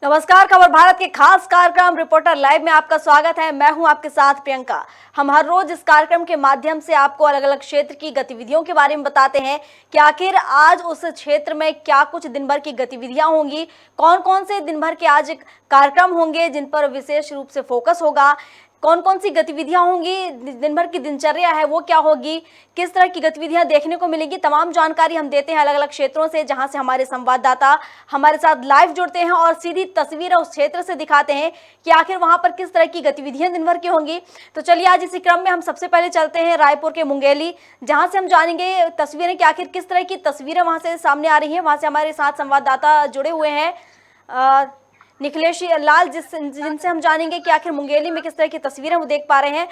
नमस्कार। खबर भारत के खास कार्यक्रम रिपोर्टर लाइव में आपका स्वागत है। मैं हूं आपके साथ प्रियंका। हम हर रोज इस कार्यक्रम के माध्यम से आपको अलग अलग क्षेत्र की गतिविधियों के बारे में बताते हैं कि आखिर आज उस क्षेत्र में क्या कुछ दिन भर की गतिविधियां होंगी, कौन कौन से दिन भर के आज कार्यक्रम होंगे जिन पर विशेष रूप से फोकस होगा, कौन कौन सी गतिविधियां होंगी, दिन भर की दिनचर्या है वो क्या होगी, किस तरह की गतिविधियां देखने को मिलेगी, तमाम जानकारी हम देते हैं अलग अलग क्षेत्रों से, जहां से हमारे संवाददाता हमारे साथ लाइव जुड़ते हैं और सीधी तस्वीरें उस क्षेत्र से दिखाते हैं कि आखिर वहां पर किस तरह की गतिविधियां दिन भर की होंगी। तो चलिए आज इसी क्रम में हम सबसे पहले चलते हैं रायपुर के मुंगेली, जहां से हम जानेंगे तस्वीरें कि आखिर किस तरह की तस्वीरें वहां से सामने आ रही हैं। वहां से हमारे साथ संवाददाता जुड़े हुए हैं निखिलेश लाल, जिनसे हम जानेंगे कि आखिर मुंगेली में किस तरह की तस्वीरें वो देख पा रहे हैं।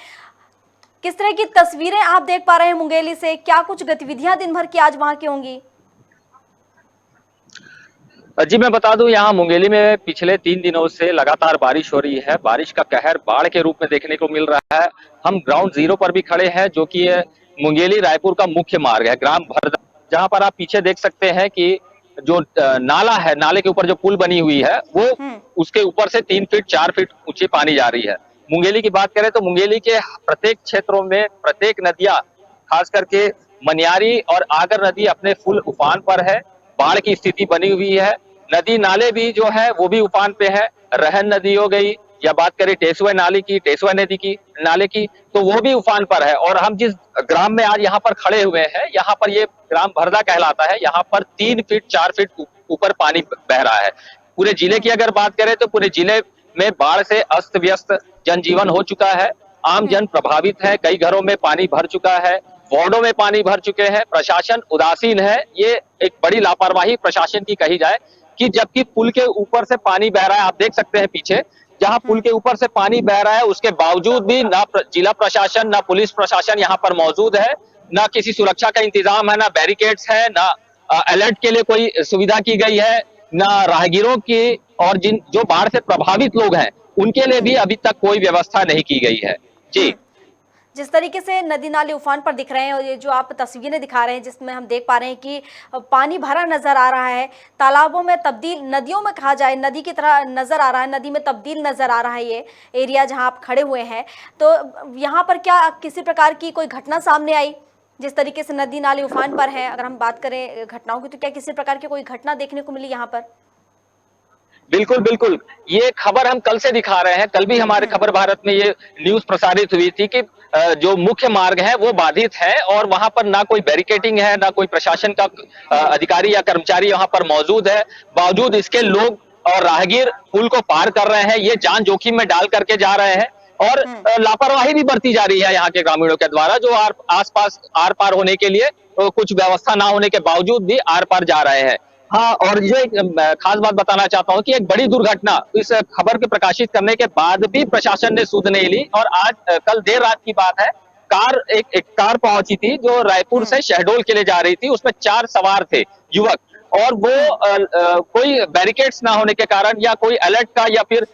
किस तरह की तस्वीरें आप देख पा रहे हैं मुंगेली से, क्या कुछ गतिविधियां दिन भर की आज वहां की होंगी? जी मैं बता दूं, यहाँ मुंगेली में पिछले 3 दिनों से लगातार बारिश हो रही है। बारिश का कहर बाढ़ के रूप में देखने को मिल रहा है। हम ग्राउंड जीरो पर भी खड़े हैं, जो कि मुंगेली रायपुर का मुख्य मार्ग है, ग्राम भरदा, जहां पर आप पीछे देख सकते हैं कि जो नाला है, नाले के ऊपर जो पुल बनी हुई है, वो उसके ऊपर से 3 फीट 4 फीट ऊंची पानी जा रही है। मुंगेली की बात करें तो मुंगेली के प्रत्येक क्षेत्रों में प्रत्येक नदियां, खास करके मनियारी और आगर नदी अपने फुल उफान पर है। बाढ़ की स्थिति बनी हुई है। नदी नाले भी जो है वो भी उफान पे है। रहन नदी हो गई, या बात करें टेसुआ नाले की, टेसुआ नदी की, नाले की, तो वो भी उफान पर है। और हम जिस ग्राम में आज यहाँ पर खड़े हुए हैं, यहाँ पर ये ग्राम भरदा कहलाता है। यहाँ पर 3 फीट 4 फीट ऊपर पानी बह रहा है। पूरे जिले की अगर बात करें तो पूरे जिले में बाढ़ से अस्त व्यस्त जनजीवन हो चुका है। आम जन प्रभावित है। कई घरों में पानी भर चुका है, वार्डों में पानी भर चुके हैं। प्रशासन उदासीन है। ये एक बड़ी लापरवाही प्रशासन की कही जाए कि जबकि पुल के ऊपर से पानी बह रहा है, आप देख सकते हैं पीछे, जहां पुल के ऊपर से पानी बह रहा है, उसके बावजूद भी ना जिला प्रशासन ना पुलिस प्रशासन यहाँ पर मौजूद है, ना किसी सुरक्षा का इंतजाम है, ना बैरिकेड्स है, ना अलर्ट के लिए कोई सुविधा की गई है, ना राहगीरों की और जो बाढ़ से प्रभावित लोग हैं उनके लिए भी अभी तक कोई व्यवस्था नहीं की गई है। जी, जिस तरीके से नदी नाले उफान पर दिख रहे हैं और ये जो आप तस्वीरें दिखा रहे हैं जिसमें हम देख पा रहे हैं कि पानी भरा नजर आ रहा है, तालाबों में तब्दील, नदियों में कहा जाए नदी की तरह नजर आ रहा है, नदी में तब्दील नजर आ रहा है ये एरिया जहां आप खड़े हुए हैं। तो यहाँ पर क्या किसी प्रकार की कोई घटना सामने आई? जिस तरीके से नदी नाले उफान पर है, अगर हम बात करें घटनाओं की, तो क्या किसी प्रकार की कोई घटना देखने को मिली यहाँ पर? बिल्कुल बिल्कुल। ये खबर हम कल से दिखा रहे हैं। कल भी हमारे खबर भारत में ये न्यूज प्रसारित हुई थी कि जो मुख्य मार्ग है वो बाधित है और वहां पर ना कोई बैरिकेडिंग है, ना कोई प्रशासन का अधिकारी या कर्मचारी वहां पर मौजूद है। बावजूद इसके लोग और राहगीर पुल को पार कर रहे हैं, ये जान जोखिम में डाल करके जा रहे हैं और लापरवाही भी बरती जा रही है यहाँ के ग्रामीणों के द्वारा, जो आस पास आर पार होने के लिए कुछ व्यवस्था ना होने के बावजूद भी आर पार जा रहे हैं। हाँ, और ये खास बात बताना चाहता हूँ कि एक बड़ी दुर्घटना इस खबर के प्रकाशित करने के बाद भी प्रशासन ने सुध नहीं ली। और आज कल देर रात की बात है, एक कार पहुंची थी जो रायपुर से शहडोल के लिए जा रही थी। उसमें 4 सवार थे युवक, और वो कोई बैरिकेड्स ना होने के कारण या कोई अलर्ट का या फिर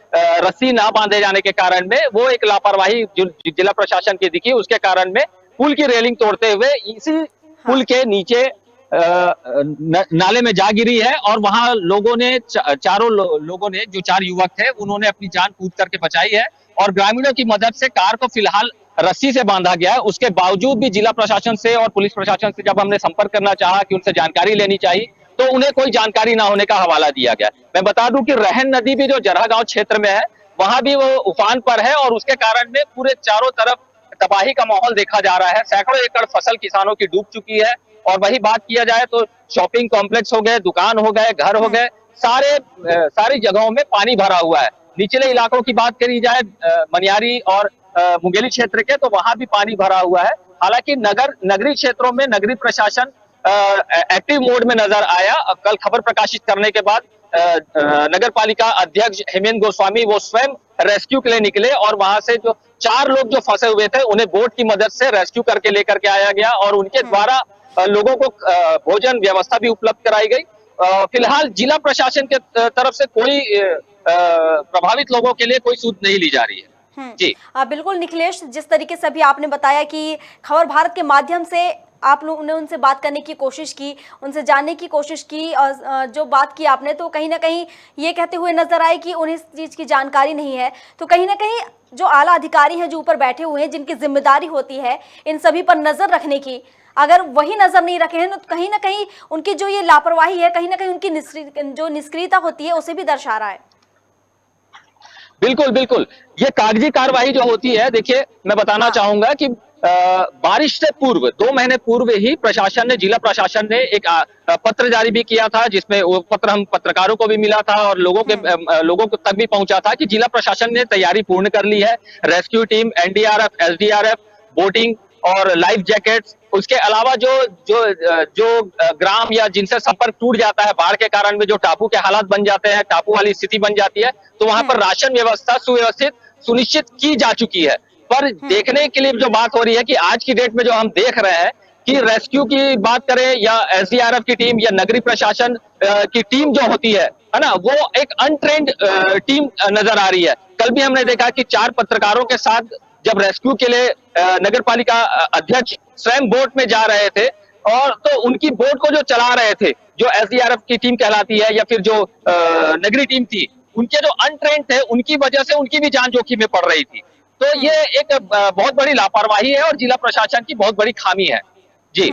रस्सी ना बांधे जाने के कारण में वो एक लापरवाही जो जिला प्रशासन की दिखी, उसके कारण में पुल की रेलिंग तोड़ते हुए इसी पुल के नीचे नाले में जा गिरी है। और वहां लोगों ने चारों लोगों ने, जो 4 युवक थे, उन्होंने अपनी जान कूद करके बचाई है। और ग्रामीणों की मदद से कार को फिलहाल रस्सी से बांधा गया है। उसके बावजूद भी जिला प्रशासन से और पुलिस प्रशासन से जब हमने संपर्क करना चाहा कि उनसे जानकारी लेनी चाहिए, तो उन्हें कोई जानकारी ना होने का हवाला दिया गया। मैं बता दूं कि रहन नदी भी जो जरहा गांव क्षेत्र में है, वहां भी वो उफान पर है और उसके कारण में पूरे चारों तरफ तबाही का माहौल देखा जा रहा है। सैकड़ों एकड़ फसल किसानों की डूब चुकी है। और वही बात किया जाए तो शॉपिंग कॉम्प्लेक्स हो गए, दुकान हो गए, घर हो गए, सारी जगहों में पानी भरा हुआ है। निचले इलाकों की बात करी जाए, मनियारी और मुंगेली क्षेत्र के, तो वहां भी पानी भरा हुआ है। हालांकि नगरीय क्षेत्रों में नगरीय प्रशासन एक्टिव मोड में नजर आया। कल खबर प्रकाशित करने के बाद नगर पालिका अध्यक्ष हेमेंद्र गोस्वामी वो स्वयं रेस्क्यू के लिए निकले और वहां से जो 4 लोग जो फंसे हुए थे उन्हें बोट की मदद से रेस्क्यू करके लेकर के आया गया और उनके द्वारा लोगों को भोजन व्यवस्था भी उपलब्ध कराई गई। फिलहाल जिला प्रशासन के तरफ से कोई प्रभावित लोगों के लिए कोई सूद नहीं ली जा रही है। जी बिल्कुल निखिलेश, जिस तरीके से अभी आपने बताया कि खबर भारत के माध्यम से आप लोगों ने उनसे बात करने की कोशिश की, उनसे जानने की कोशिश की, और जो बात की आपने तो कहीं ना कहीं ये कहते हुए नजर आए कि उन्हें इस चीज़ की जानकारी नहीं है। तो कहीं ना कहीं जो आला अधिकारी हैं, जो ऊपर बैठे हुए हैं, जिनकी जिम्मेदारी होती है इन सभी पर नजर रखने की, अगर वही नजर नहीं रखे हैं तो कहीं ना कहीं उनकी जो ये लापरवाही है, कहीं ना कहीं उनकी जो निष्क्रियता होती है उसे भी दर्शा रहा है। बिल्कुल बिल्कुल, ये कागजी कार्रवाई जो होती है, देखिए मैं बताना हाँ। चाहूंगा कि बारिश से पूर्व 2 महीने पूर्व ही प्रशासन ने, जिला प्रशासन ने एक पत्र जारी भी किया था, जिसमें वो पत्र हम पत्रकारों को भी मिला था और लोगों को तक भी पहुंचा था कि जिला प्रशासन ने तैयारी पूर्ण कर ली है। Rescue team, NDRF, SDRF, boating और लाइफ जैकेट्स, उसके अलावा जो जो जो ग्राम या जिनसे संपर्क टूट जाता है बाढ़ के कारण में, जो टापू के हालात बन जाते हैं, टापू वाली स्थिति बन जाती है, तो वहां पर राशन व्यवस्था सुव्यवस्थित सुनिश्चित की जा चुकी है। पर देखने के लिए जो बात हो रही है कि आज की डेट में जो हम देख रहे हैं कि रेस्क्यू की बात करें या एसडीआरएफ की टीम या नगरीय प्रशासन की टीम जो होती है ना, वो एक अनट्रेंड टीम नजर आ रही है। कल भी हमने देखा कि 4 पत्रकारों के साथ जब रेस्क्यू के लिए नगर पालिका अध्यक्ष स्वयं बोट में जा रहे थे, और तो उनकी बोट को जो चला रहे थे, जो एसडीआरएफ की टीम कहलाती है या फिर जो नगरी टीम थी, उनके जो अनट्रेंड थे, उनकी वजह से उनकी भी जान जोखिम में पड़ रही थी। तो ये एक बहुत बड़ी लापरवाही है और जिला प्रशासन की बहुत बड़ी खामी है। जी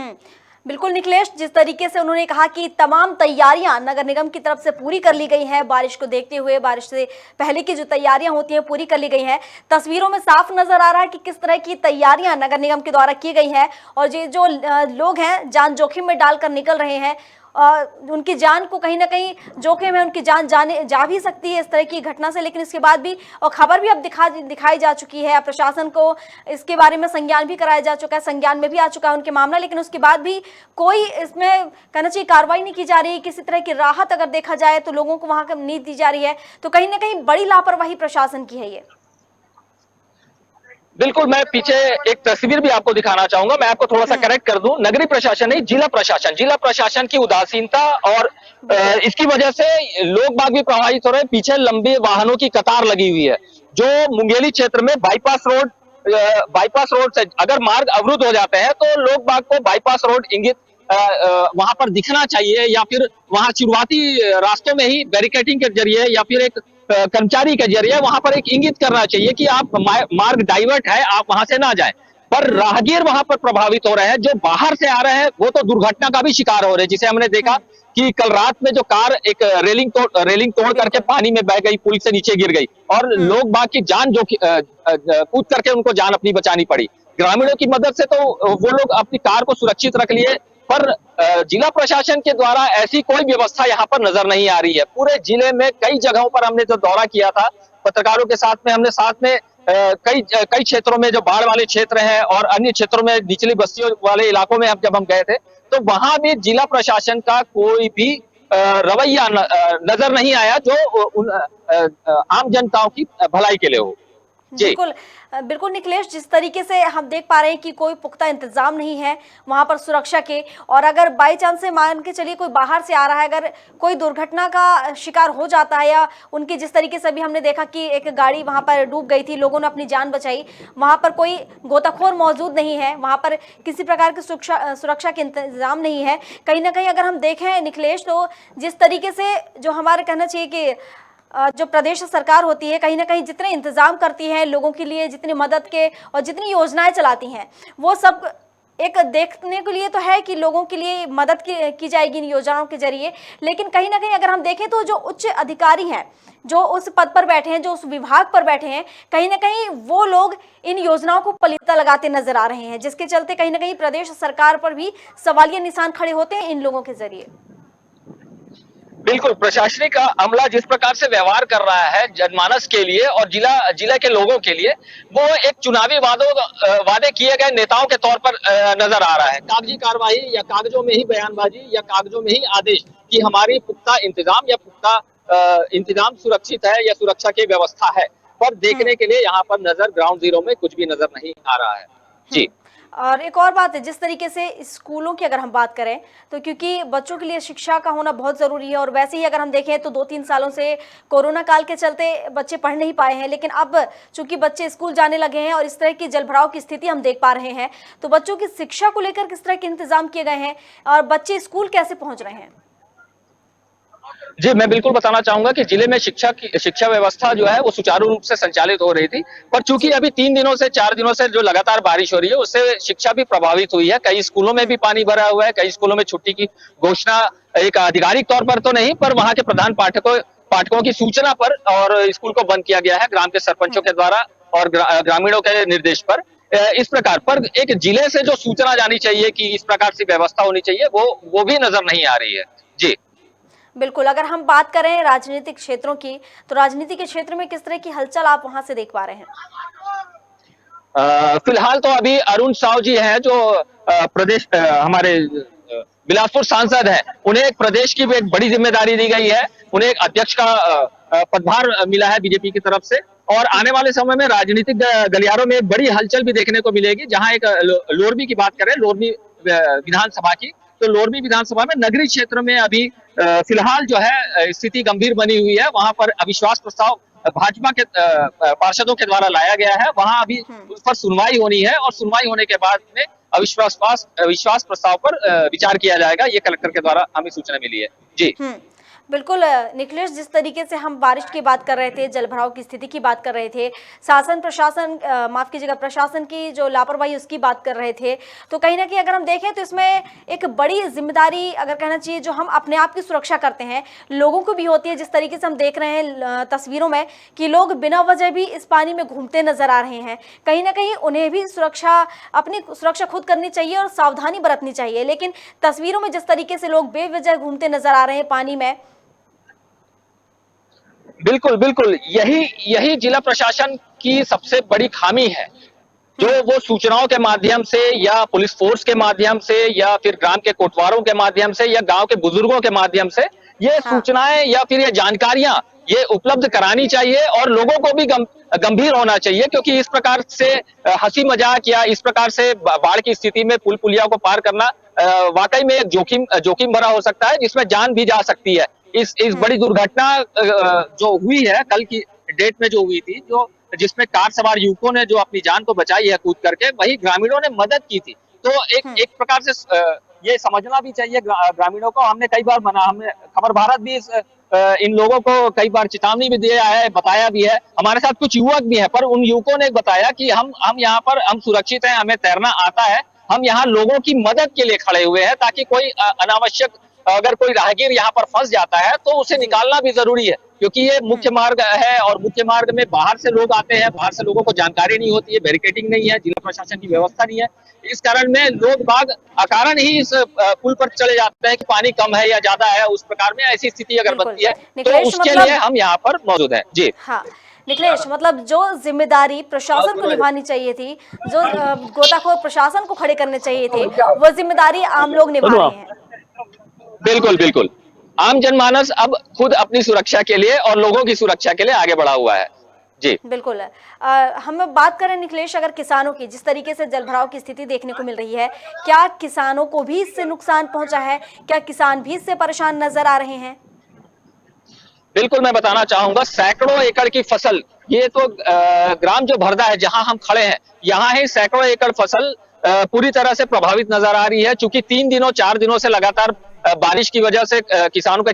बिल्कुल निखिलेश, जिस तरीके से उन्होंने कहा कि तमाम तैयारियां नगर निगम की तरफ से पूरी कर ली गई हैं, बारिश को देखते हुए, बारिश से पहले की जो तैयारियां होती हैं पूरी कर ली गई हैं। तस्वीरों में साफ नजर आ रहा है कि किस तरह की तैयारियां नगर निगम के द्वारा की गई हैं, और ये जो लोग हैं जान जोखिम में डालकर निकल रहे हैं, उनकी जान को कहीं ना कहीं जोखिम है, उनकी जान जा भी सकती है इस तरह की घटना से। लेकिन इसके बाद भी, और खबर भी अब दिखाई जा चुकी है, प्रशासन को इसके बारे में संज्ञान भी कराया जा चुका है, संज्ञान में भी आ चुका है उनके मामला, लेकिन उसके बाद भी कोई इसमें कहना चाहिए कार्रवाई नहीं की जा रही। किसी तरह की राहत अगर देखा जाए तो लोगों को वहां नहीं दी जा रही है, तो कहीं ना कहीं बड़ी लापरवाही प्रशासन की है ये। बिल्कुल, मैं पीछे एक तस्वीर भी आपको दिखाना चाहूंगा। मैं आपको थोड़ा सा करेक्ट कर दूं, नगरीय प्रशासन नहीं, जिला प्रशासन की उदासीनता और इसकी वजह से लोग बाग भी प्रभावित हो रहे हैं। पीछे लंबे वाहनों की कतार लगी हुई है, जो मुंगेली क्षेत्र में बाईपास रोड से अगर मार्ग अवरुद्ध हो जाते हैं तो लोग बाग को बाईपास रोड इंगित वहां पर दिखना चाहिए, या फिर वहां शुरुआती रास्तों में ही बैरिकेडिंग के जरिए या फिर एक कर्मचारी के जरिए वहां पर एक इंगित करना चाहिए कि आप मार्ग डाइवर्ट है, आप वहां से ना जाएं। पर राहगीर वहां पर प्रभावित हो रहे हैं, जो बाहर से आ रहे हैं वो तो दुर्घटना का भी शिकार हो रहे हैं, जिसे हमने देखा कि कल रात में जो कार एक रेलिंग तोड़ करके पानी में बह गई, पुल से नीचे गिर गई, और लोग बाग की जान जो कूद करके उनको जान अपनी बचानी पड़ी। ग्रामीणों की मदद से तो वो लोग अपनी कार को सुरक्षित रख लिए, पर जिला प्रशासन के द्वारा ऐसी कोई व्यवस्था यहाँ पर नजर नहीं आ रही है। पूरे जिले में कई जगहों पर हमने जो दौरा किया था पत्रकारों के साथ में, हमने साथ में कई क्षेत्रों में जो बाढ़ वाले क्षेत्र हैं और अन्य क्षेत्रों में निचली बस्तियों वाले इलाकों में जब हम गए थे, तो वहां भी जिला प्रशासन का कोई भी रवैया नजर नहीं आया जो आम जनताओं की भलाई के लिए हो। बिल्कुल बिल्कुल निखिलेश, जिस तरीके से हम देख पा रहे हैं कि कोई पुख्ता इंतजाम नहीं है वहां पर सुरक्षा के, और अगर बाई चांस से मान के चलिए कोई बाहर से आ रहा है, अगर कोई दुर्घटना का शिकार हो जाता है, या उनकी जिस तरीके से अभी हमने देखा कि एक गाड़ी वहां पर डूब गई थी, लोगों ने अपनी जान बचाई, वहां पर कोई गोताखोर मौजूद नहीं है, वहां पर किसी प्रकार की सुरक्षा के इंतजाम नहीं है। कहीं ना कहीं अगर हम देखें निखिलेश, तो जिस तरीके से जो हमारे कहना चाहिए कि जो प्रदेश सरकार होती है, कहीं ना कहीं जितने इंतजाम करती है लोगों के लिए, जितनी मदद के और जितनी योजनाएं चलाती हैं, वो सब एक देखने के लिए तो है कि लोगों के लिए मदद की जाएगी इन योजनाओं के जरिए। लेकिन कहीं ना कहीं अगर हम देखें तो जो उच्च अधिकारी हैं, जो उस पद पर बैठे हैं, जो उस विभाग पर बैठे हैं, कहीं ना कहीं वो लोग इन योजनाओं को पलीता लगाते नजर आ रहे हैं, जिसके चलते कहीं ना कहीं प्रदेश सरकार पर भी सवालिया निशान खड़े होते हैं इन लोगों के जरिए। बिल्कुल, प्रशासनिक अमला जिस प्रकार से व्यवहार कर रहा है जनमानस के लिए और जिला के लोगों के लिए, वो एक चुनावी वादे किए गए नेताओं के तौर पर नजर आ रहा है। कागजी कार्रवाई या कागजों में ही बयानबाजी या कागजों में ही आदेश कि हमारी पुख्ता इंतजाम या पुख्ता इंतजाम सुरक्षित है या सुरक्षा की व्यवस्था है, पर देखने के लिए यहाँ पर नजर ग्राउंड जीरो में कुछ भी नजर नहीं आ रहा है। जी और एक और बात है, जिस तरीके से स्कूलों की अगर हम बात करें तो क्योंकि बच्चों के लिए शिक्षा का होना बहुत ज़रूरी है, और वैसे ही अगर हम देखें तो 2-3 सालों से कोरोना काल के चलते बच्चे पढ़ नहीं पाए हैं, लेकिन अब चूंकि बच्चे स्कूल जाने लगे हैं और इस तरह की जलभराव की स्थिति हम देख पा रहे हैं, तो बच्चों की शिक्षा को लेकर किस तरह के इंतजाम किए गए हैं और बच्चे स्कूल कैसे पहुँच रहे हैं? जी, मैं बिल्कुल बताना चाहूँगा कि जिले में शिक्षा व्यवस्था जो है वो सुचारू रूप से संचालित हो रही थी। पर चूँकि जी। अभी 3 दिनों से 4 दिनों से जो लगातार बारिश हो रही है, उससे शिक्षा भी प्रभावित हुई है। कई स्कूलों में भी पानी भरा हुआ है, कई स्कूलों में छुट्टी की घोषणा एक आधिकारिक तौर पर तो नहीं, पर वहाँ के प्रधान पाठकों की सूचना पर और स्कूल को बंद किया गया है ग्राम के सरपंचों के द्वारा और ग्रामीणों के निर्देश पर। इस प्रकार पर एक जिले से जो सूचना जानी चाहिए कि इस प्रकार से व्यवस्था होनी चाहिए, वो भी नज़र नहीं आ रही है। जी। बिल्कुल, अगर हम बात करें राजनीतिक क्षेत्रों की, तो राजनीति के क्षेत्र में किस तरह की हलचल आप वहाँ से देख पा रहे हैं? फिलहाल तो अभी अरुण साव जी हैं जो प्रदेश हमारे बिलासपुर सांसद हैं। उन्हें एक प्रदेश की भी एक बड़ी जिम्मेदारी दी गई है। उन्हें एक अध्यक्ष का पदभार मिला है बीजेपी की तरफ से, और आने वाले समय में राजनीतिक गलियारों में एक बड़ी हलचल भी देखने को मिलेगी। जहां एक लोरबी की बात करें, लोरबी विधानसभा की, तो लोरबी विधानसभा में नगरीय क्षेत्र में अभी फिलहाल जो है स्थिति गंभीर बनी हुई है। वहां पर अविश्वास प्रस्ताव भाजपा के पार्षदों के द्वारा लाया गया है। वहां अभी उस पर सुनवाई होनी है, और सुनवाई होने के बाद में अविश्वास प्रस्ताव पर विचार किया जाएगा। ये कलेक्टर के द्वारा हमें सूचना मिली है। जी। बिल्कुल निखिलेश, जिस तरीके से हम बारिश की बात कर रहे थे, जलभराव की स्थिति की बात कर रहे थे, माफ कीजिएगा, प्रशासन की जो लापरवाही उसकी बात कर रहे थे, तो कहीं ना कहीं अगर हम देखें तो इसमें एक बड़ी जिम्मेदारी अगर कहना चाहिए जो हम अपने आप की सुरक्षा करते हैं, लोगों को भी होती है। जिस तरीके से हम देख रहे हैं तस्वीरों में कि लोग बिना वजह भी इस पानी में घूमते नजर आ रहे हैं, कहीं ना कहीं उन्हें भी अपनी सुरक्षा खुद करनी चाहिए और सावधानी बरतनी चाहिए। लेकिन तस्वीरों में जिस तरीके से लोग बेवजह घूमते नजर आ रहे हैं पानी में। बिल्कुल, बिल्कुल। यही जिला प्रशासन की सबसे बड़ी खामी है, जो वो सूचनाओं के माध्यम से या पुलिस फोर्स के माध्यम से या फिर ग्राम के कोटवारों के माध्यम से या गांव के बुजुर्गों के माध्यम से ये सूचनाएं या फिर ये जानकारियां ये उपलब्ध करानी चाहिए, और लोगों को भी गंभीर होना चाहिए। क्योंकि इस प्रकार से हंसी मजाक या इस प्रकार से बाढ़ की स्थिति में पुल पुलिया को पार करना वाकई में एक जोखिम भरा हो सकता है, जिसमें जान भी जा सकती है। इस बड़ी दुर्घटना जो हुई है कल की डेट में जो हुई थी, जिसमें कार सवार युवकों ने जो अपनी जान को बचाई है कूद करके, वही ग्रामीणों ने मदद की थी। तो एक प्रकार से ये समझना भी चाहिए ग्रामीणों को। हमने कई बार हमने खबर भारत भी इन लोगों को कई बार चेतावनी भी दिया है, बताया भी है। हमारे साथ कुछ युवक भी हैं, पर उन युवकों ने बताया कि हम यहाँ पर हम सुरक्षित हैं, हमें तैरना आता है, हम यहाँ लोगों की मदद के लिए खड़े हुए हैं, ताकि कोई अनावश्यक अगर कोई राहगीर यहाँ पर फंस जाता है तो उसे निकालना भी जरूरी है। क्योंकि ये मुख्य मार्ग है, और मुख्य मार्ग में बाहर से लोग आते हैं, बाहर से लोगों को जानकारी नहीं होती है, बैरिकेडिंग नहीं है, जिला प्रशासन की व्यवस्था नहीं है। इस कारण में लोग बाग अकारण ही इस पुल पर चले जाते हैं कि पानी कम है या ज्यादा है। उस प्रकार में ऐसी स्थिति अगर बनती है तो उसके लिए हम यहाँ पर मौजूद है। जी हाँ निखिलेश, मतलब जो जिम्मेदारी प्रशासन को निभानी चाहिए थी, जो गोताखोर प्रशासन को खड़े करने चाहिए थे, वो जिम्मेदारी आम लोग निभा रहे हैं। बिल्कुल, बिल्कुल। आम जनमानस अब खुद अपनी सुरक्षा के लिए और लोगों की सुरक्षा के लिए आगे बढ़ा हुआ है। जी बिल्कुल। हम बात करें निखिलेश, अगर किसानों की, जिस तरीके से जलभराव की स्थिति देखने को मिल रही है, क्या किसानों को भी इससे नुकसान पहुंचा है? क्या किसान भी इससे परेशान नजर आ रहे हैं? बिल्कुल, मैं बताना चाहूंगा, सैकड़ों एकड़ की फसल, ये तो ग्राम जो भरदा है जहां हम खड़े हैं, यहाँ ही सैकड़ों एकड़ फसल पूरी तरह से प्रभावित नजर आ रही है। चूंकि 4 दिनों से लगातार बारिश की वजह से किसानों के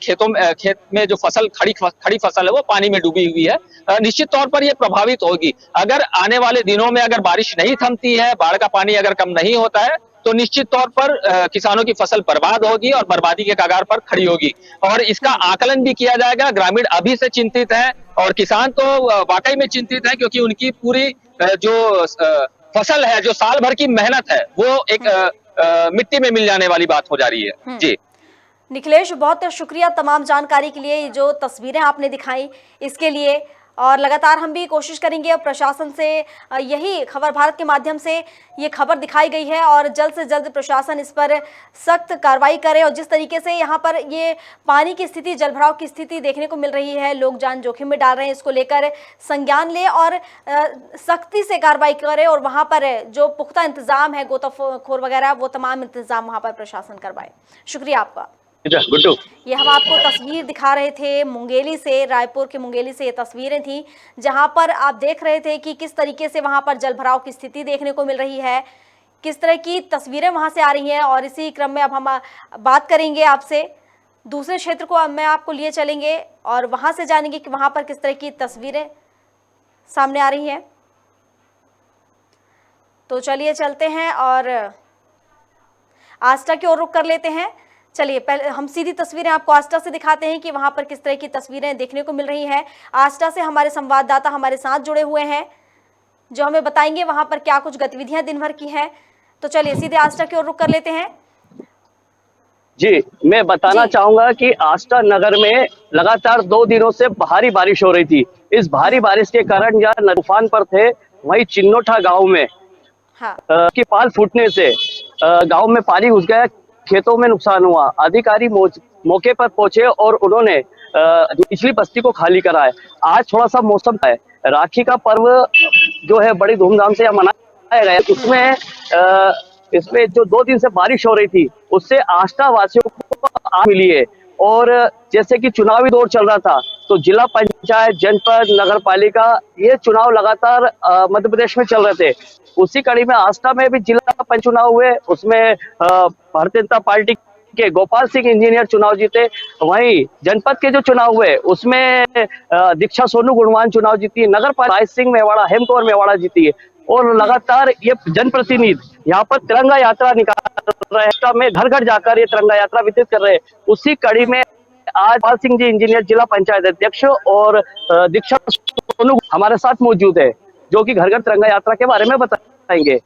खेत में जो फसल खड़ी फसल है वो पानी में डूबी हुई है। निश्चित तौर पर ये प्रभावित होगी। अगर आने वाले दिनों में अगर बारिश नहीं थमती है, बाढ़ का पानी अगर कम नहीं होता है, तो निश्चित तौर पर किसानों की फसल बर्बाद होगी और बर्बादी के कगार पर खड़ी होगी। और इसका आकलन भी किया जाएगा। ग्रामीण अभी से चिंतित है, और किसान तो वाकई में चिंतित है, क्योंकि उनकी पूरी जो फसल है, जो साल भर की मेहनत है, वो एक मिट्टी में मिल जाने वाली बात हो जा रही है। जी निखिलेश, बहुत शुक्रिया तमाम जानकारी के लिए, जो तस्वीरें आपने दिखाई इसके लिए। और लगातार हम भी कोशिश करेंगे और प्रशासन से यही खबर भारत के माध्यम से ये खबर दिखाई गई है और जल्द से जल्द प्रशासन इस पर सख्त कार्रवाई करे। और जिस तरीके से यहाँ पर ये पानी की स्थिति, जलभराव की स्थिति देखने को मिल रही है, लोग जान जोखिम में डाल रहे हैं, इसको लेकर संज्ञान ले और सख्ती से कार्रवाई करे और वहाँ पर जो पुख्ता इंतजाम है, गोताखोर वगैरह, वो तमाम इंतजाम वहाँ पर प्रशासन करवाए। शुक्रिया आपका। गुड्डू, ये हम आपको तस्वीर दिखा रहे थे मुंगेली से, रायपुर के मुंगेली से ये तस्वीरें थी जहां पर आप देख रहे थे कि किस तरीके से वहां पर जलभराव की स्थिति देखने को मिल रही है, किस तरह की तस्वीरें वहां से आ रही हैं। और इसी क्रम में अब हम बात करेंगे आपसे, दूसरे क्षेत्र को अब मैं आपको लिए चलेंगे और वहां से जानेंगे कि वहां पर किस तरह की तस्वीरें सामने आ रही हैं। तो चलिए चलते हैं और आस्था की ओर रुख कर लेते हैं। चलिए पहले हम सीधी तस्वीरें आपको आस्था से दिखाते हैं कि वहां पर किस तरह की तस्वीरें देखने को मिल रही हैं। आस्था से हमारे संवाददाता हमारे साथ जुड़े हुए हैं जो हमें बताएंगे वहां पर क्या कुछ गतिविधियां दिन भर की हैं। तो चलिए सीधे आस्था की ओर रुख कर लेते हैं। जी, मैं बताना चाहूंगा कि आस्था नगर में लगातार 2 दिनों से भारी बारिश हो रही थी। इस भारी बारिश के कारण जहाँ तूफान पर थे, वहीं चिन्नोठा गांव में की पाल फूटने से गांव में पानी घुस गया, खेतों में नुकसान हुआ। अधिकारी मौके पर पहुंचे और उन्होंने निचली बस्ती को खाली कराया। आज थोड़ा सा मौसम है, राखी का पर्व जो है बड़ी धूमधाम से मनाया गया। इसमें जो 2 दिन से बारिश हो रही थी उससे आस्था वासियों को आग मिली है। और जैसे कि चुनावी दौर चल रहा था तो जिला पंचायत, जनपद, नगर पालिका, ये चुनाव लगातार मध्य प्रदेश में चल रहे थे। उसी कड़ी में आस्था में भी जिला पंचायत चुनाव हुए, उसमें भारतीय जनता पार्टी के गोपाल सिंह इंजीनियर चुनाव जीते। वहीं जनपद के जो चुनाव हुए उसमें दीक्षा सोनू गुणवान चुनाव जीती, नगर पालिका सिंह मेवाड़ा, हेमकुंवर मेवाड़ा जीती है। और लगातार ये जनप्रतिनिधि यहाँ पर तिरंगा यात्रा निकाल रहे हैं, में घर घर जाकर ये तिरंगा यात्रा वितरित कर रहे हैं। उसी कड़ी में आज गोपाल सिंह जी इंजीनियर जिला पंचायत अध्यक्ष और दीक्षा सोनू हमारे साथ मौजूद है, जो कि घर घर तिरंगा यात्रा के बारे में बताएंगे।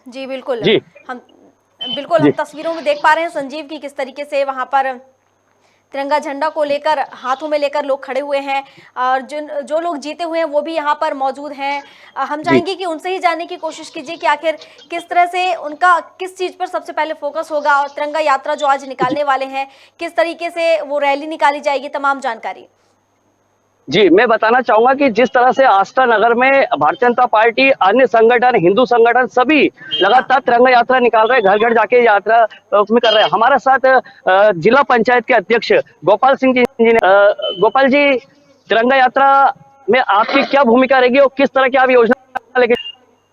जी बिल्कुल जी हम तस्वीरों में देख पा रहे हैं संजीव की किस तरीके से वहां पर तिरंगा झंडा को लेकर, हाथों में लेकर लोग खड़े हुए हैं और जो लोग जीते हुए हैं वो भी यहाँ पर मौजूद हैं। हम चाहेंगे कि उनसे ही जानने की कोशिश कीजिए कि आखिर किस तरह से उनका किस चीज़ पर सबसे पहले फोकस होगा और तिरंगा यात्रा जो आज निकालने वाले हैं किस तरीके से वो रैली निकाली जाएगी, तमाम जानकारी। जी, मैं बताना चाहूंगा कि जिस तरह से आस्था नगर में भारतीय जनता पार्टी, अन्य संगठन, हिंदू संगठन सभी लगातार तिरंगा यात्रा निकाल रहे हैं, घर घर जाके यात्रा में कर रहे हैं। हमारे साथ जिला पंचायत के अध्यक्ष गोपाल सिंह जी इंजीनियर। गोपाल जी, तिरंगा यात्रा में आपकी क्या भूमिका रहेगी और किस तरह की आप योजना लेके?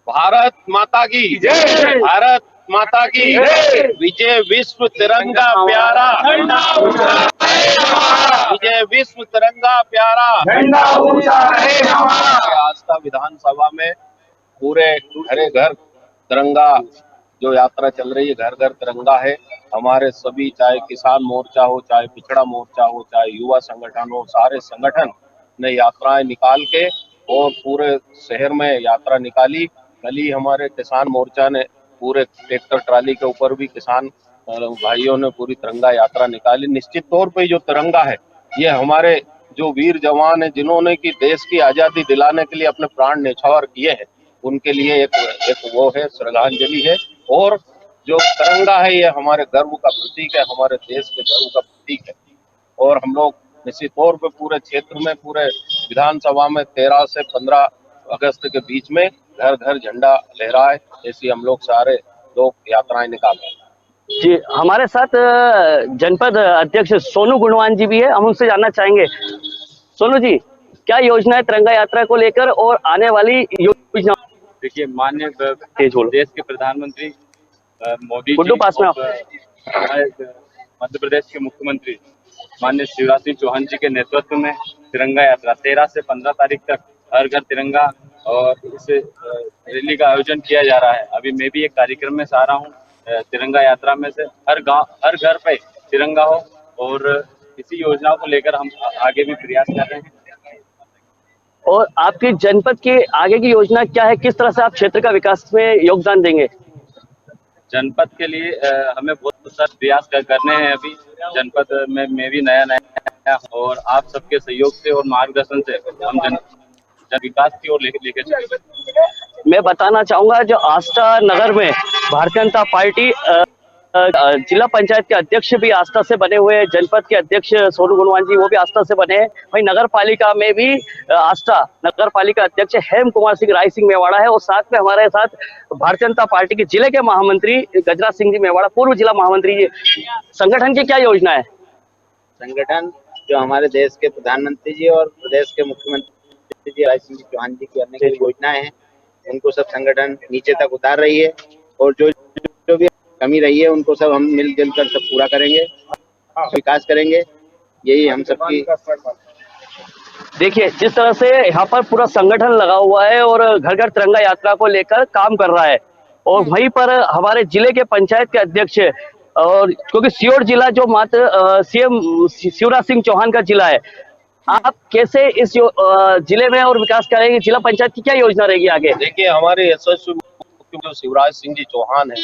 भारत माता की जय, भारत माता की जय, विजय विश्व तिरंगा प्यारा, विजय विश्व तिरंगा प्यारा, झंडा ऊंचा रहे हमारा। आस्था विधानसभा में पूरे घरे घर तिरंगा जो यात्रा चल रही है, घर घर तिरंगा है। हमारे सभी, चाहे किसान मोर्चा हो, चाहे पिछड़ा मोर्चा हो, चाहे युवा संगठन हो, सारे संगठन ने यात्राएं निकाल के और पूरे शहर में यात्रा निकाली। कल ही हमारे किसान मोर्चा ने पूरे ट्रैक्टर ट्राली के ऊपर भी किसान भाइयों ने पूरी तिरंगा यात्रा निकाली। निश्चित तौर पे जो तिरंगा है ये हमारे जो वीर जवान है जिन्होंने की देश की आजादी दिलाने के लिए अपने प्राण न्यौछावर किए हैं, उनके लिए एक वो है, श्रद्धांजलि है। और जो तिरंगा है ये हमारे गर्व का प्रतीक है, हमारे देश के गर्व का प्रतीक है। और हम लोग निश्चित तौर पे पूरे क्षेत्र में, पूरे विधानसभा में 13 से 15 अगस्त के बीच में घर घर झंडा लहराए, ऐसी हम लोग सारे लोग यात्राएं निकाल रहे हैं। जी, हमारे साथ जनपद अध्यक्ष सोनू गुणवान जी भी है, हम उनसे जानना चाहेंगे। सोनू जी, क्या योजना है तिरंगा यात्रा को लेकर और आने वाली योजना? देखिए, माननीय देश के प्रधानमंत्री मोदी जी पास में हमारे मध्य प्रदेश के मुख्यमंत्री माननीय शिवराज सिंह चौहान जी के नेतृत्व में तिरंगा यात्रा 13 से 15 तारीख तक हर घर तिरंगा और इस रैली का आयोजन किया जा रहा है। अभी मैं भी एक कार्यक्रम में से आ रहा हूँ। तिरंगा यात्रा में से हर गांव, हर घर पे तिरंगा हो और इसी योजना को लेकर हम आगे भी प्रयास कर रहे हैं। और आपकी जनपद की आगे की योजना क्या है? किस तरह से आप क्षेत्र का विकास में योगदान देंगे? जनपद के लिए हमें बहुत सारे प्रयास करने हैं। अभी जनपद में मैं भी नया और आप सबके सहयोग से और मार्गदर्शन से हम जन विकास की ओर लेके चलेंगे। मैं बताना चाहूंगा जो आस्था नगर में भारतीय जनता पार्टी जिला पंचायत के अध्यक्ष भी आस्था से बने हुए हैं, जनपद के अध्यक्ष सोनू गुणवान जी वो भी आस्था से बने हैं। वहीं नगर पालिका में भी आस्था नगर पालिका अध्यक्ष हेम कुमार सिंह राय सिंह मेवाड़ा है और साथ में हमारे साथ भारतीय जनता पार्टी के जिले के महामंत्री गजराज सिंह जी मेवाड़ा, पूर्व जिला महामंत्री जी। संगठन की क्या योजना है? संगठन जो हमारे देश के प्रधानमंत्री जी और प्रदेश के मुख्यमंत्री जी राय सिंह जी चौहान जी की अनेक योजनाएं हैं, उनको सब संगठन नीचे तक उतार रही है और जो भी कमी रही है उनको सब हम मिलजुल कर सब पूरा करेंगे, विकास करेंगे, यही हम सबकी। देखिए जिस तरह से यहाँ पर पूरा संगठन लगा हुआ है और घर घर तिरंगा यात्रा को लेकर काम कर रहा है और वहीं पर हमारे जिले के पंचायत के अध्यक्ष और क्योंकि सीहोर जिला जो मात्र सीएम शिवराज सिंह चौहान का जिला है, आप कैसे इस जिले में और विकास करेंगे? जिला पंचायत की क्या योजना रहेगी आगे? देखिए हमारे यशस्वी जो शिवराज सिंह जी चौहान है,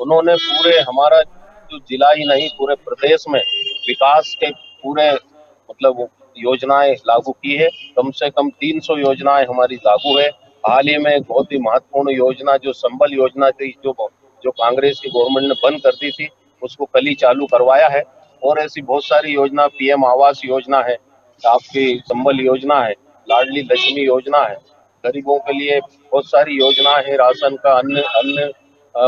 उन्होंने पूरे हमारा जो जिला ही नहीं पूरे प्रदेश में विकास के पूरे मतलब योजनाएं लागू की है। कम से कम 300 योजनाएं हमारी लागू है। हाल ही में एक बहुत ही महत्वपूर्ण योजना जो संबल योजना थी, जो कांग्रेस की गवर्नमेंट ने बंद कर दी थी, उसको कल ही चालू करवाया है। और ऐसी बहुत सारी योजना, पीएम आवास योजना है, आपकी संबल योजना है, लाडली लक्ष्मी योजना है, गरीबों के लिए बहुत सारी योजना है, राशन का अन्य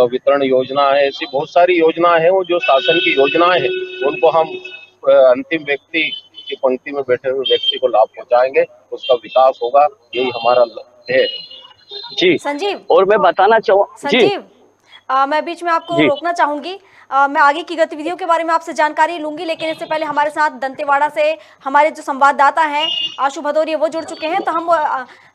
वितरण योजना है। ऐसी बहुत सारी योजनाएं हैं, वो जो शासन की योजनाएं हैं उनको हम अंतिम व्यक्ति की पंक्ति में बैठे हुए व्यक्ति को लाभ पहुंचाएंगे, उसका विकास होगा, यही हमारा है। जी संजीव, और मैं बताना चाहूँ जी मैं बीच में आपको रोकना चाहूंगी। मैं आगे की गतिविधियों के बारे में आपसे जानकारी लूंगी, लेकिन इससे पहले हमारे साथ दंतेवाड़ा से हमारे जो संवाददाता हैं आशु भदौरिया वो जुड़ चुके हैं, तो हम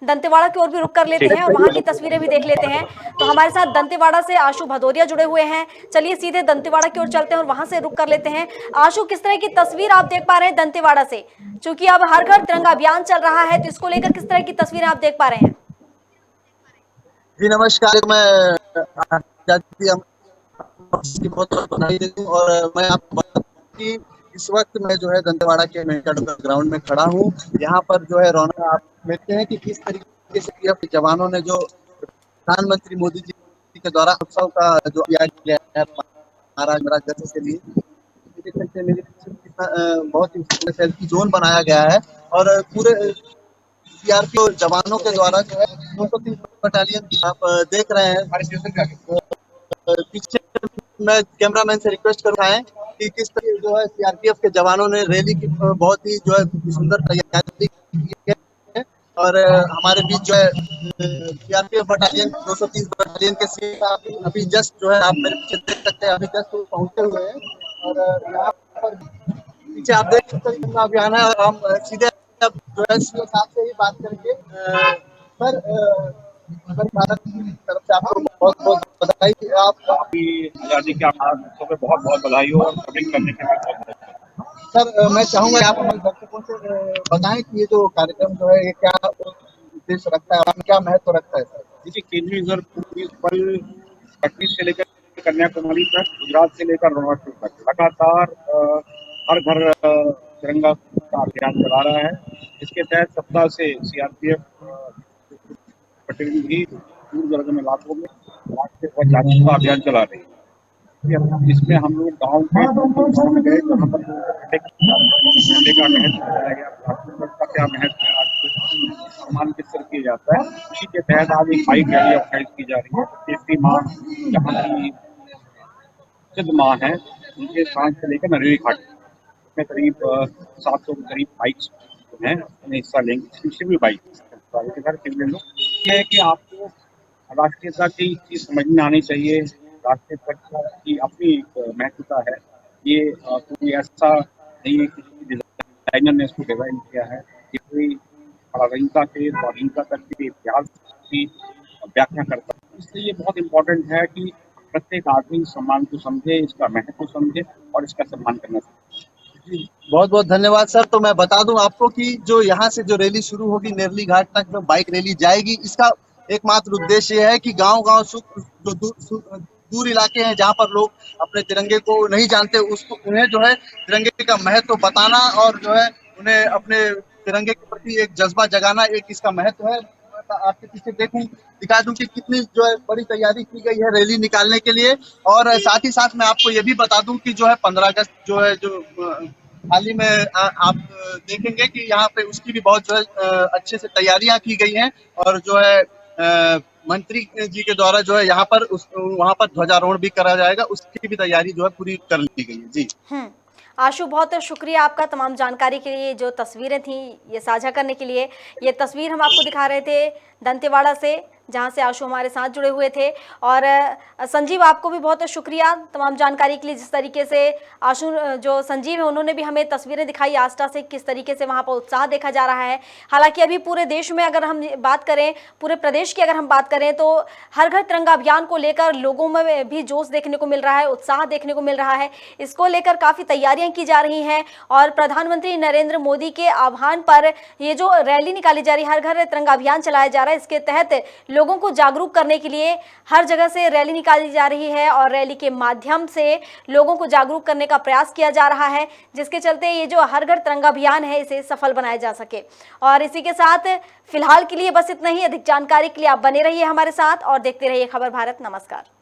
दंतेवाड़ा की ओर भी रुक कर लेते हैं और वहां की तस्वीरें भी देख लेते हैं। तो हमारे साथ दंतेवाड़ा से आशु भदौरिया जुड़े हुए हैं। चलिए सीधे दंतेवाड़ा की ओर चलते हैं और वहां से रुक कर लेते हैं। आशु, किस तरह की तस्वीर आप देख पा रहे हैं दंतेवाड़ा से? चूंकि अब हर घर तिरंगा अभियान चल रहा है, तो इसको लेकर किस तरह की तस्वीरें आप देख पा रहे हैं? जी नमस्कार, मैं की बहुत बहुत बधाई देता हूँ और मैं आपको बता दूं कि इस वक्त मैं जो है दंतेवाड़ा के मेडल ग्राउंड में खड़ा हूँ। यहाँ पर जो है रौनक आप देखते हैं कि किस तरीके से पीएफ जवानों ने जो प्रधानमंत्री मोदी जी के द्वारा उत्सव का जो किया गया है महाराज जैसे के लिए, देख सकते हैं मेरे पीछे बहुत ही सेल्फी जोन बनाया गया है और पूरे सीआरपीएफ जवानों के द्वारा जो है 203 बटालियन आप देख रहे हैं। पीछे मैं कैमरामैन से रिक्वेस्ट कर रहा है कि किस तरह जो है सीआरपीएफ के जवानों ने रैली की बहुत ही जो है सुंदर तैयारी की है और हमारे बीच जो है सीआरपीएफ बटालियन 230 बटालियन के सीट अभी जस्ट जो है आप मेरे पीछे देख सकते हैं, अभी जस्ट पहुंचे हुए हैं और यहाँ पर पीछे आप देख सकते हैं कितना अभियान है। और हम सीधे जो है सीओ साहब से ही बात करके सर भारत की तरफ से आपको बहुत बहुत बधाई। आपकी आजादी के आपको बहुत बहुत बधाई हो और वोटिंग करने के लिए बहुत बहुत। सर मैं चाहूंगा आप हमारे दर्शकों से बताएं कि ये जो कार्यक्रम जो है ये क्या उद्देश्य रखता है और क्या महत्व रखता है? सर देखिए, केंद्रीय रिजर्व पुलिस बल कश्मीर से लेकर कन्याकुमारी तक, गुजरात से लेकर अरुणाचल तक लगातार हर घर तिरंगा का अभियान चला रहा है। इसके तहत सप्ताह से सीआरपीएफ पटेल भी दूर दराज इलाकों में राष्ट्रीय ध्वज जागरूकता अभियान चला रही है। इसमें हम लोग गाँव में गए जहाँ पर झंडे का महत्व बताया गया, का क्या महत्व है, सम्मान किस तरह किया जाता है। इसी के तहत आज एक बाइक रैली ऑर्गेनाइज की जा रही है। देवी माँ जहाँ की सिद्ध माँ है, उनके सांस से लेकर नरेली घाट में करीब 700 के करीब बाइक्स हैं उसमें हिस्सा लेंगे। सिविल बाइक सिविल लोग ये है कि आपको राष्ट्रीयता की चीज समझ में आनी चाहिए। राष्ट्रीयता की अपनी एक महत्वता है। ये कोई ऐसा नहीं है किसी डिजाइनर ने इसको डिजाइन किया है, ये कोई अहिंसा से अहिंसा तक के इतिहास की व्याख्या करता है। इसलिए ये बहुत इम्पोर्टेंट है कि प्रत्येक आदमी सम्मान को समझे, इसका महत्व समझे और इसका सम्मान करना चाहिए। बहुत बहुत धन्यवाद सर। तो मैं बता दूं आपको कि जो यहाँ से जो रैली शुरू होगी नेरली घाट तक जो बाइक रैली जाएगी, इसका एकमात्र उद्देश्य यह है कि गांव-गांव जो दूर इलाके हैं जहां पर लोग अपने तिरंगे को नहीं जानते, उसको उन्हें जो है तिरंगे का महत्व बताना और जो है उन्हें अपने तिरंगे के प्रति एक जज्बा जगाना, एक इसका महत्व है। आपके पीछे दिखा दूं कि कितनी जो है बड़ी तैयारी की गई है रैली निकालने के लिए। और साथ ही साथ मैं आपको ये भी बता दूं कि जो है 15 अगस्त जो है जो हाल ही में आप देखेंगे कि यहाँ पे उसकी भी बहुत जो है अच्छे से तैयारियां की गई हैं। और जो है मंत्री जी के द्वारा जो है यहाँ पर वहां पर ध्वजारोहण भी करा जाएगा, उसकी भी तैयारी जो है पूरी कर ली गई है। जी आशु, बहुत शुक्रिया आपका तमाम जानकारी के लिए, जो तस्वीरें थी ये साझा करने के लिए। ये तस्वीर हम आपको दिखा रहे थे दंतेवाड़ा से, जहां से आशु हमारे साथ जुड़े हुए थे। और संजीव, आपको भी बहुत शुक्रिया तमाम जानकारी के लिए। जिस तरीके से आशु, जो संजीव है, उन्होंने भी हमें तस्वीरें दिखाई आस्था से, किस तरीके से वहां पर उत्साह देखा जा रहा है। हालांकि अभी पूरे देश में अगर हम बात करें, पूरे प्रदेश की अगर हम बात करें, तो हर घर तिरंगा अभियान को लेकर लोगों में भी जोश देखने को मिल रहा है, उत्साह देखने को मिल रहा है। इसको लेकर काफ़ी तैयारियां की जा रही हैं। और प्रधानमंत्री नरेंद्र मोदी के आह्वान पर ये जो रैली निकाली जा रही है, हर घर तिरंगा अभियान चलाया जा रहा है, इसके तहत लोगों को जागरूक करने के लिए हर जगह से रैली निकाली जा रही है। और रैली के माध्यम से लोगों को जागरूक करने का प्रयास किया जा रहा है, जिसके चलते ये जो हर घर तिरंगा अभियान है, इसे सफल बनाया जा सके। और इसी के साथ फिलहाल के लिए बस इतना ही। अधिक जानकारी के लिए आप बने रहिए हमारे साथ और देखते रहिए खबर भारत। नमस्कार।